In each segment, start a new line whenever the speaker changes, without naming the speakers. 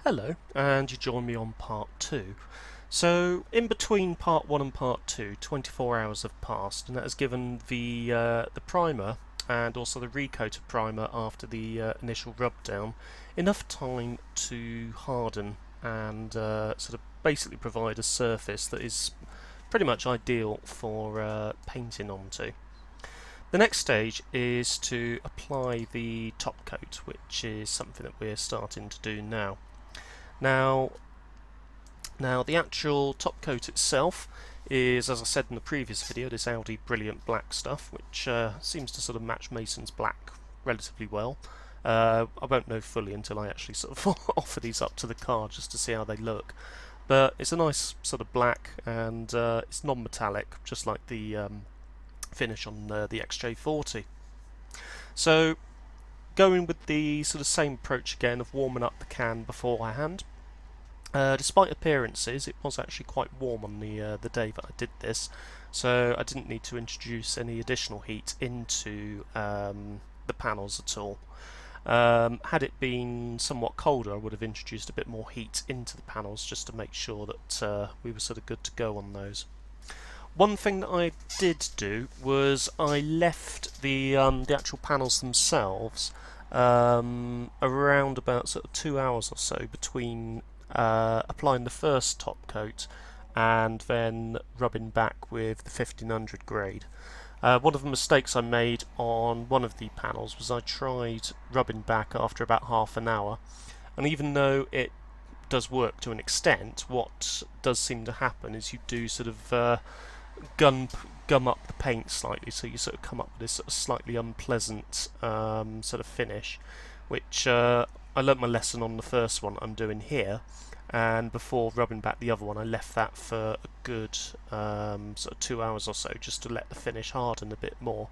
Hello, and you join me on part 2. So, in between part 1 and part 2, 24 hours have passed, and that has given the primer and also the recoated primer after the initial rub down enough time to harden and sort of basically provide a surface that is pretty much ideal for painting onto. The next stage is to apply the top coat, which is something that we're starting to do now. Now, the actual top coat itself is, as I said in the previous video, this Audi Brilliant Black stuff, which seems to sort of match Mason's black relatively well. I won't know fully until I actually sort of offer these up to the car just to see how they look. But it's a nice sort of black, and it's non-metallic, just like the finish on the XJ40. So, going with the sort of same approach again of warming up the can beforehand. Despite appearances, it was actually quite warm on the day that I did this, so I didn't need to introduce any additional heat into the panels at all. Had it been somewhat colder, I would have introduced a bit more heat into the panels just to make sure that we were sort of good to go on those. One thing that I did do was I left the actual panels themselves around about sort of 2 hours or so between applying the first top coat and then rubbing back with the 1500 grade. One of the mistakes I made on one of the panels was I tried rubbing back after about half an hour, and even though it does work to an extent, what does seem to happen is you do sort of gum up the paint slightly, so you sort of come up with this sort of slightly unpleasant sort of finish, which I learnt my lesson on the first one I'm doing here, and before rubbing back the other one I left that for a good sort of 2 hours or so just to let the finish harden a bit more.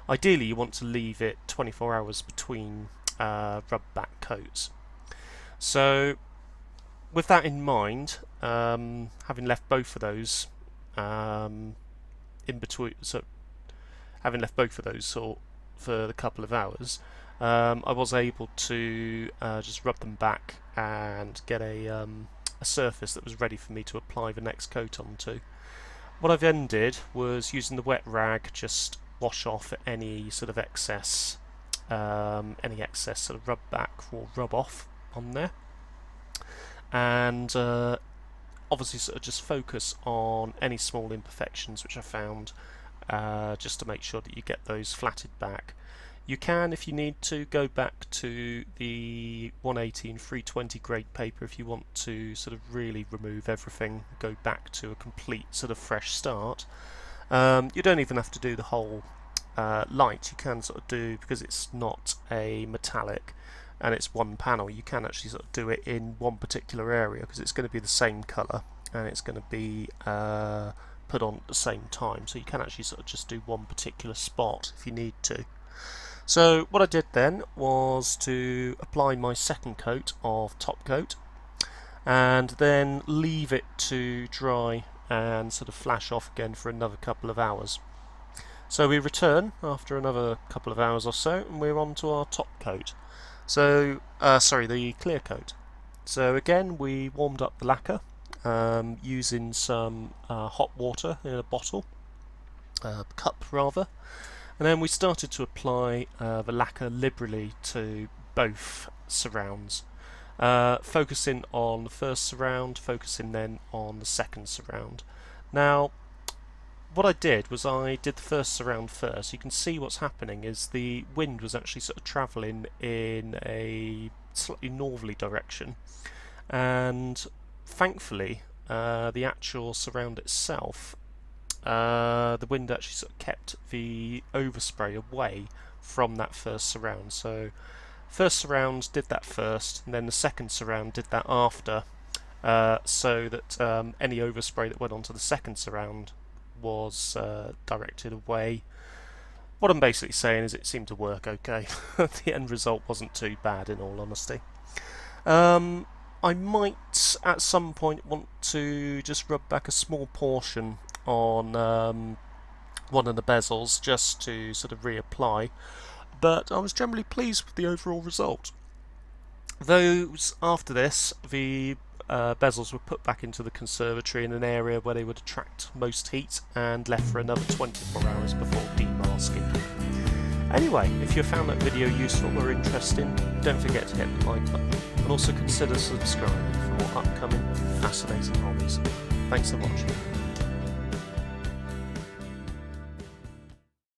Ideally you want to leave it 24 hours between rub back coats. So with that in mind, having left both of those in between, so having left both of those for a couple of hours, I was able to just rub them back and get a surface that was ready for me to apply the next coat onto. What I then did was, using the wet rag, just wash off any sort of excess, sort of rub back or rub off on there, and obviously sort of just focus on any small imperfections which I found, just to make sure that you get those flatted back. You can, if you need to, go back to the 180 and 320 grade paper if you want to sort of really remove everything, go back to a complete sort of fresh start. You don't even have to do the whole light. You can sort of do, because it's not a metallic and it's one panel, you can actually sort of do it in one particular area because it's going to be the same colour and it's going to be put on at the same time, so you can actually sort of just do one particular spot if you need to. So what I did then was to apply my second coat of top coat and then leave it to dry and sort of flash off again for another couple of hours. So we return after another couple of hours or so and we're on to our top coat. So, the clear coat. So again, we warmed up the lacquer using some hot water in a bottle, cup rather, and then we started to apply the lacquer liberally to both surrounds, focusing on the first surround, focusing then on the second surround. Now, what I did was I did the first surround first. You can see what's happening is the wind was actually sort of travelling in a slightly northerly direction, and thankfully the actual surround itself, the wind actually sort of kept the overspray away from that first surround. So first surround did that first, and then the second surround did that after, so that any overspray that went onto the second surround was directed away. What I'm basically saying is it seemed to work okay. The end result wasn't too bad, in all honesty. I might at some point want to just rub back a small portion on one of the bezels just to sort of reapply, but I was generally pleased with the overall result. Those after this, the bezels were put back into the conservatory in an area where they would attract most heat and left for another 24 hours before demasking. Anyway, if you found that video useful or interesting, don't forget to hit the like button and also consider subscribing for more upcoming fascinating hobbies. Thanks for watching.